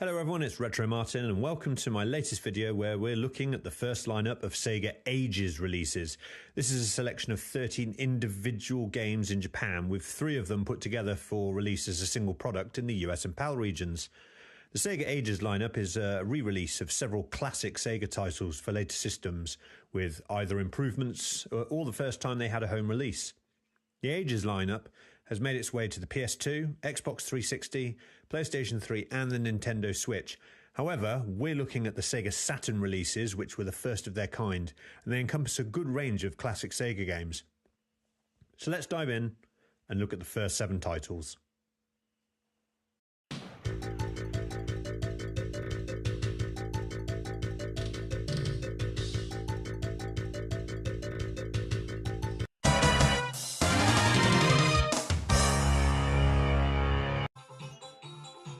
Hello everyone, it's Retro Martin and welcome to my latest video where we're looking at the first lineup of Sega AGES releases. This is a selection of 13 individual games in Japan, with 3 of them put together for release as a single product in the US and PAL regions. The Sega AGES lineup is a re-release of several classic Sega titles for later systems, with either improvements or the first time they had a home release. The AGES lineup has made its way to the PS2, Xbox 360, PlayStation 3 and the Nintendo Switch. However, we're looking at the Sega Saturn releases, which were the first of their kind, and they encompass a good range of classic Sega games. So let's dive in and look at the first 7 titles.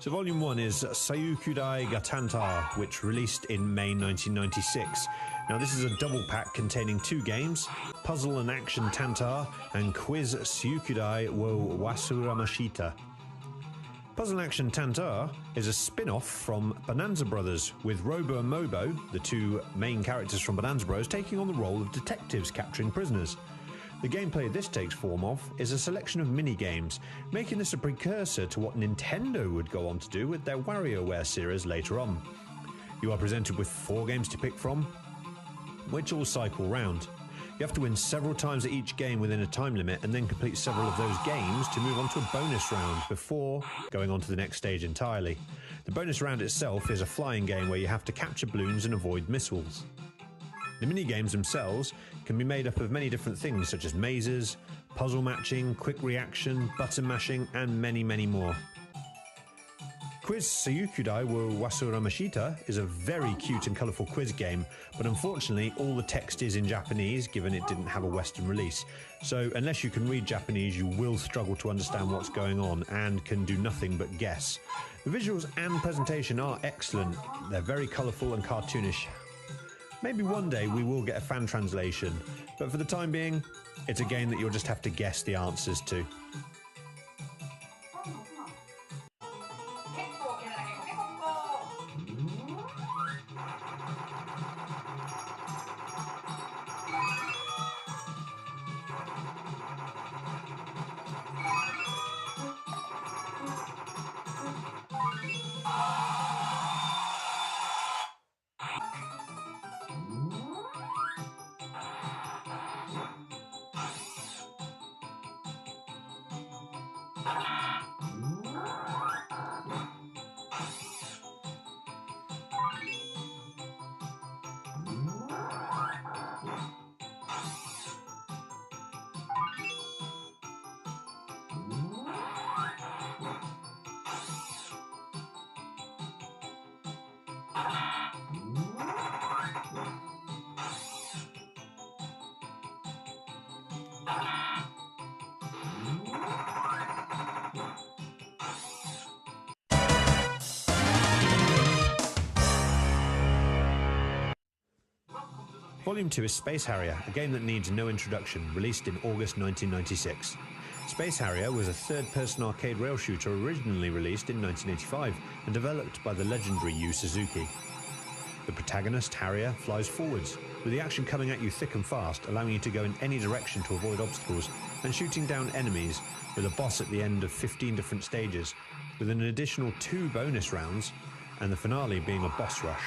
So Volume 1 is Saikudai ga Tantar, which released in May 1996. Now this is a double pack containing 2 games, Puzzle and Action Tantar and Quiz Saikudai wo Wasuramashita. Puzzle and Action Tantar is a spin-off from Bonanza Brothers, with Robo and Mobo, the 2 main characters from Bonanza Bros, taking on the role of detectives capturing prisoners. The gameplay this takes form of is a selection of mini-games, making this a precursor to what Nintendo would go on to do with their WarioWare series later on. You are presented with 4 games to pick from, which all cycle round. You have to win several times at each game within a time limit and then complete several of those games to move on to a bonus round before going on to the next stage entirely. The bonus round itself is a flying game where you have to capture balloons and avoid missiles. The mini-games themselves can be made up of many different things such as mazes, puzzle matching, quick reaction, button mashing and many more. Quiz Saikudai wo Wasuramashita is a very cute and colourful quiz game, but unfortunately all the text is in Japanese given it didn't have a Western release. So unless you can read Japanese you will struggle to understand what's going on and can do nothing but guess. The visuals and presentation are excellent, they're very colourful and cartoonish. Maybe one day we will get a fan translation, but for the time being, it's a game that you'll just have to guess the answers to. Volume 2 is Space Harrier, a game that needs no introduction, released in August 1996. Space Harrier was a third-person arcade rail shooter originally released in 1985 and developed by the legendary Yu Suzuki. The protagonist, Harrier, flies forwards, with the action coming at you thick and fast, allowing you to go in any direction to avoid obstacles, and shooting down enemies, with a boss at the end of 15 different stages, with an additional 2 bonus rounds, and the finale being a boss rush.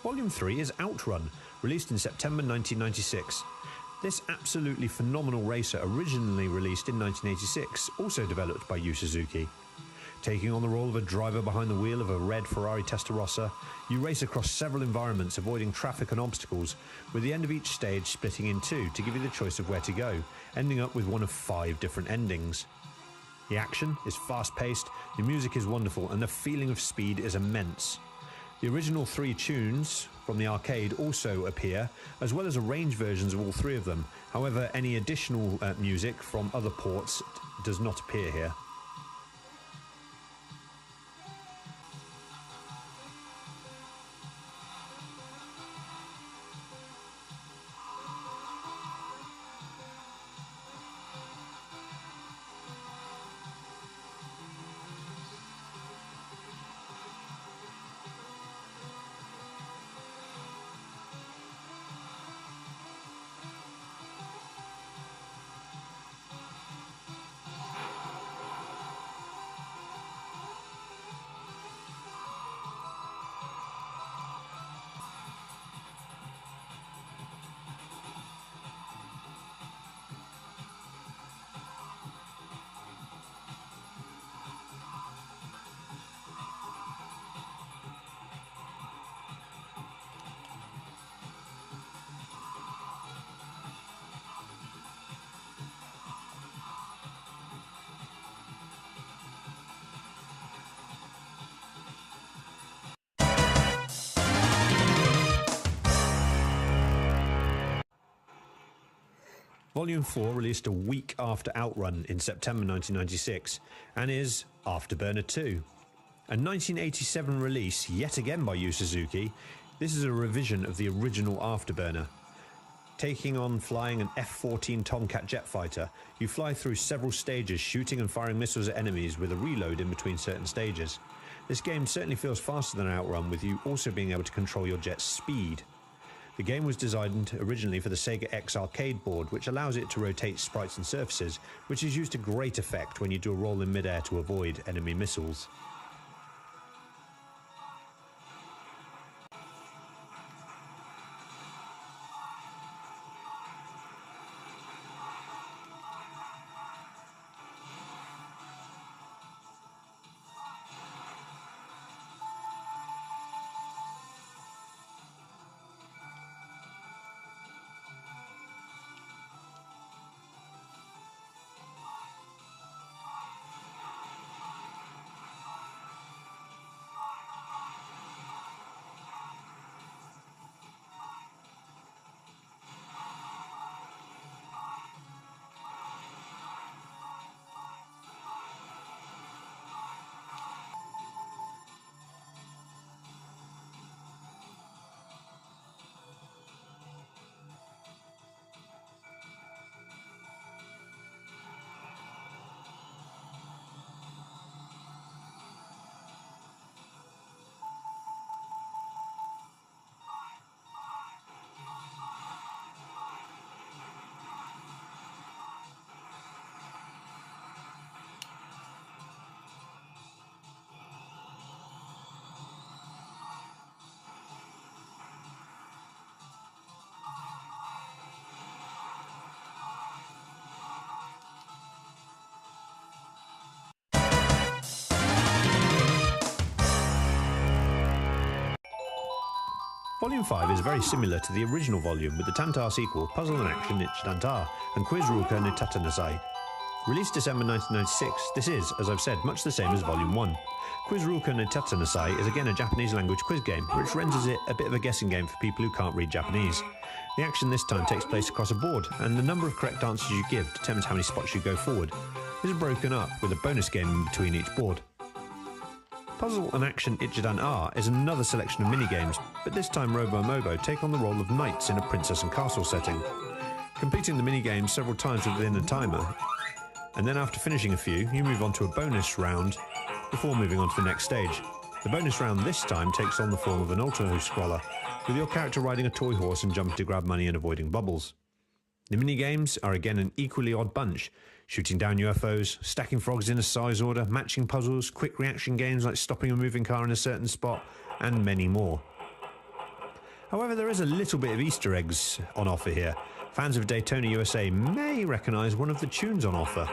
Volume 3 is Outrun, released in September 1996. This absolutely phenomenal racer, originally released in 1986, also developed by Yu Suzuki. Taking on the role of a driver behind the wheel of a red Ferrari Testarossa, you race across several environments, avoiding traffic and obstacles, with the end of each stage splitting in two to give you the choice of where to go, ending up with one of 5 different endings. The action is fast-paced, the music is wonderful, and the feeling of speed is immense. The original 3 tunes from the arcade also appear, as well as arranged versions of all 3 of them. However, any additional music from other ports does not appear here. Volume 4 released a week after Outrun in September 1996 and is Afterburner 2. A 1987 release, yet again by Yu Suzuki, this is a revision of the original Afterburner. Taking on flying an F-14 Tomcat jet fighter, you fly through several stages shooting and firing missiles at enemies with a reload in between certain stages. This game certainly feels faster than Outrun, with you also being able to control your jet's speed. The game was designed originally for the Sega AGES arcade board, which allows it to rotate sprites and surfaces, which is used to great effect when you do a roll in midair to avoid enemy missiles. Volume 5 is very similar to the original volume, with the Tantar sequel, Puzzle and Action Ich Tantar, and Quiz R no Tatanasai. Released December 1996, this is, as I've said, much the same as Volume 1. Quiz R no Tatanasai is again a Japanese language quiz game, which renders it a bit of a guessing game for people who can't read Japanese. The action this time takes place across a board, and the number of correct answers you give determines how many spots you go forward. This is broken up with a bonus game in between each board. Puzzle and Action Ichidan R is another selection of minigames, but this time Robo Mobo take on the role of knights in a princess and castle setting. Completing the minigames several times within a timer, and then after finishing a few, you move on to a bonus round before moving on to the next stage. The bonus round this time takes on the form of an auto-scroller, with your character riding a toy horse and jumping to grab money and avoiding bubbles. The minigames are again an equally odd bunch, shooting down UFOs, stacking frogs in a size order, matching puzzles, quick reaction games like stopping a moving car in a certain spot, and many more. However, there is a little bit of Easter eggs on offer here. Fans of Daytona USA may recognise one of the tunes on offer.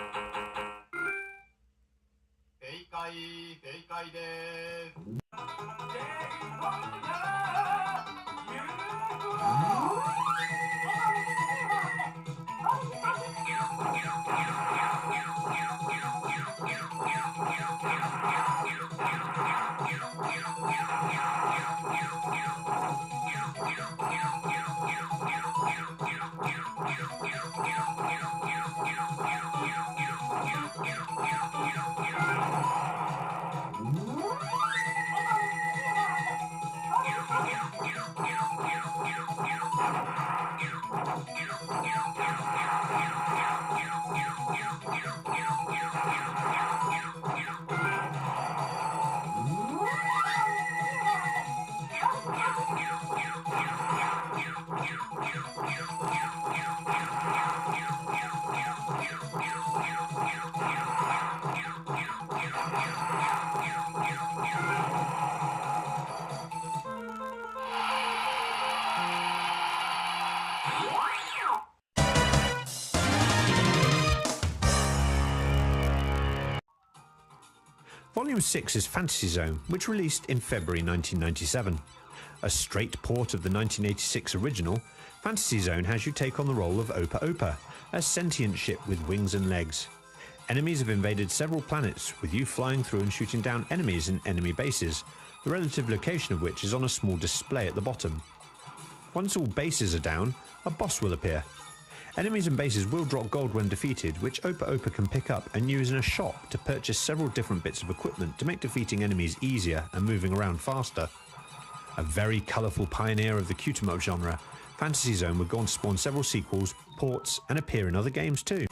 Volume 6 is Fantasy Zone, which released in February 1997. A straight port of the 1986 original, Fantasy Zone has you take on the role of Opa Opa, a sentient ship with wings and legs. Enemies have invaded several planets, with you flying through and shooting down enemies in enemy bases, the relative location of which is on a small display at the bottom. Once all bases are down, a boss will appear. Enemies and bases will drop gold when defeated, which Opa Opa can pick up and use in a shop to purchase several different bits of equipment to make defeating enemies easier and moving around faster. A very colourful pioneer of the Q-em-up genre, Fantasy Zone would go on to spawn several sequels, ports, and appear in other games too.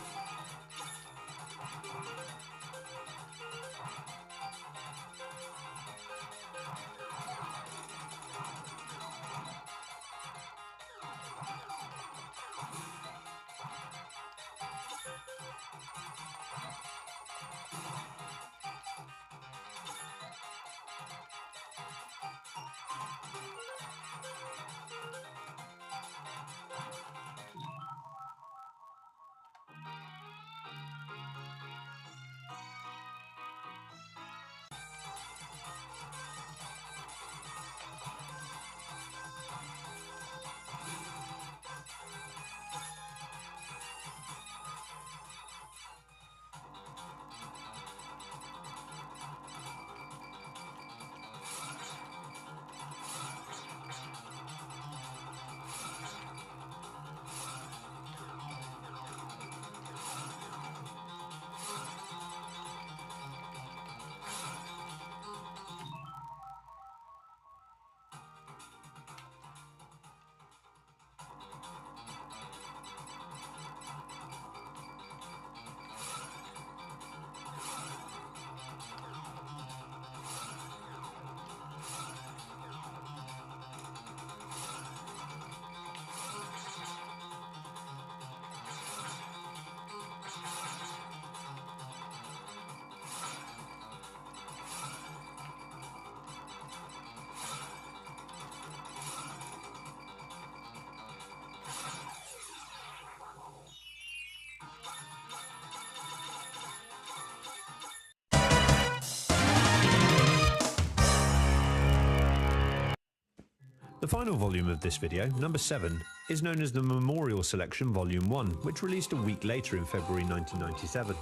The final volume of this video, number 7, is known as the Memorial Selection Volume 1, which released a week later in February 1997.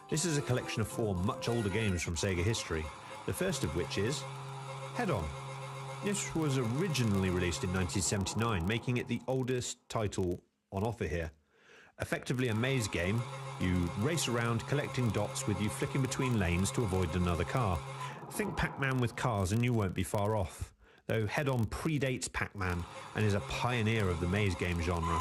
This is a collection of 4 much older games from Sega history, the first of which is Head On. This was originally released in 1979, making it the oldest title on offer here. Effectively a maze game, you race around collecting dots with you flicking between lanes to avoid another car. Think Pac-Man with cars and you won't be far off. Though Head On predates Pac-Man and is a pioneer of the maze game genre.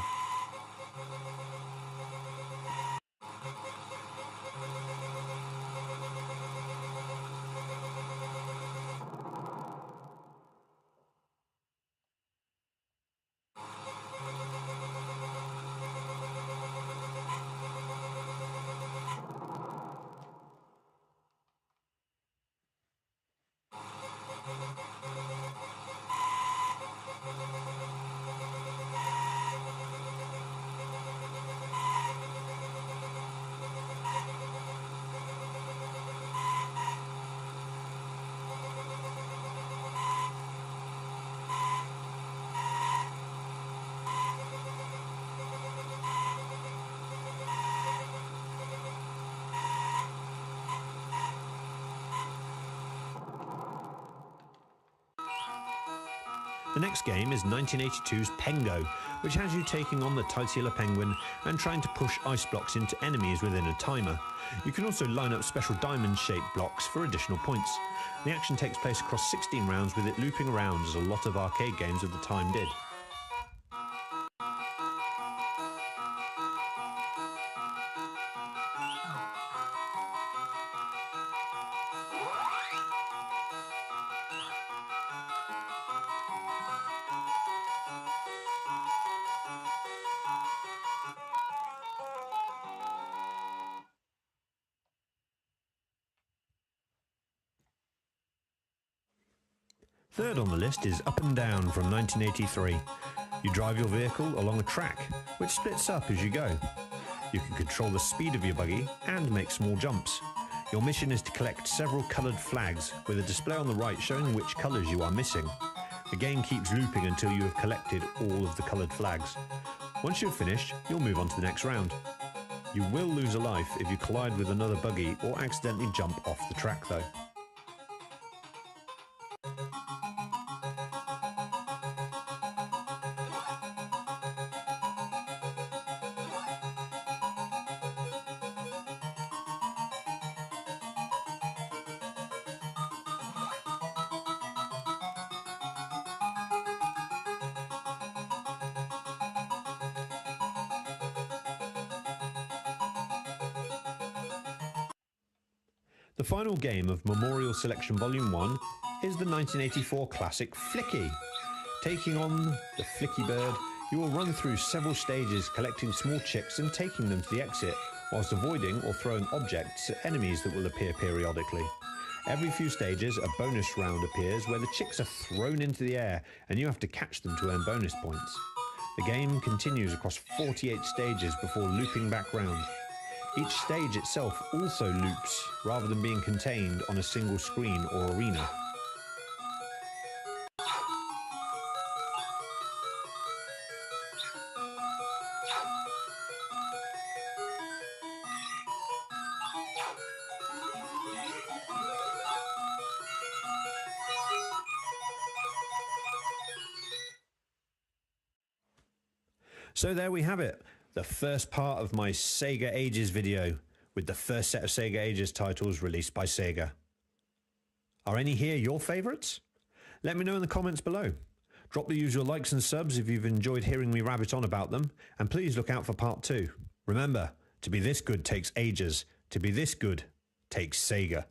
The next game is 1982's Pengo, which has you taking on the titular penguin and trying to push ice blocks into enemies within a timer. You can also line up special diamond-shaped blocks for additional points. The action takes place across 16 rounds, with it looping around as a lot of arcade games of the time did. Third on the list is Up and Down from 1983. You drive your vehicle along a track, which splits up as you go. You can control the speed of your buggy and make small jumps. Your mission is to collect several coloured flags, with a display on the right showing which colours you are missing. The game keeps looping until you have collected all of the coloured flags. Once you've finished, you'll move on to the next round. You will lose a life if you collide with another buggy or accidentally jump off the track though. The final game of Memorial Selection Volume 1 is the 1984 classic Flicky. Taking on the Flicky bird, you will run through several stages collecting small chicks and taking them to the exit, whilst avoiding or throwing objects at enemies that will appear periodically. Every few stages, a bonus round appears where the chicks are thrown into the air and you have to catch them to earn bonus points. The game continues across 48 stages before looping back round. Each stage itself also loops, rather than being contained on a single screen or arena. So there we have it, the first part of my Sega Ages video, with the first set of Sega Ages titles released by Sega. Are any here your favourites? Let me know in the comments below. Drop the usual likes and subs if you've enjoyed hearing me rabbit on about them, and please look out for part 2. Remember, to be this good takes ages, to be this good takes Sega.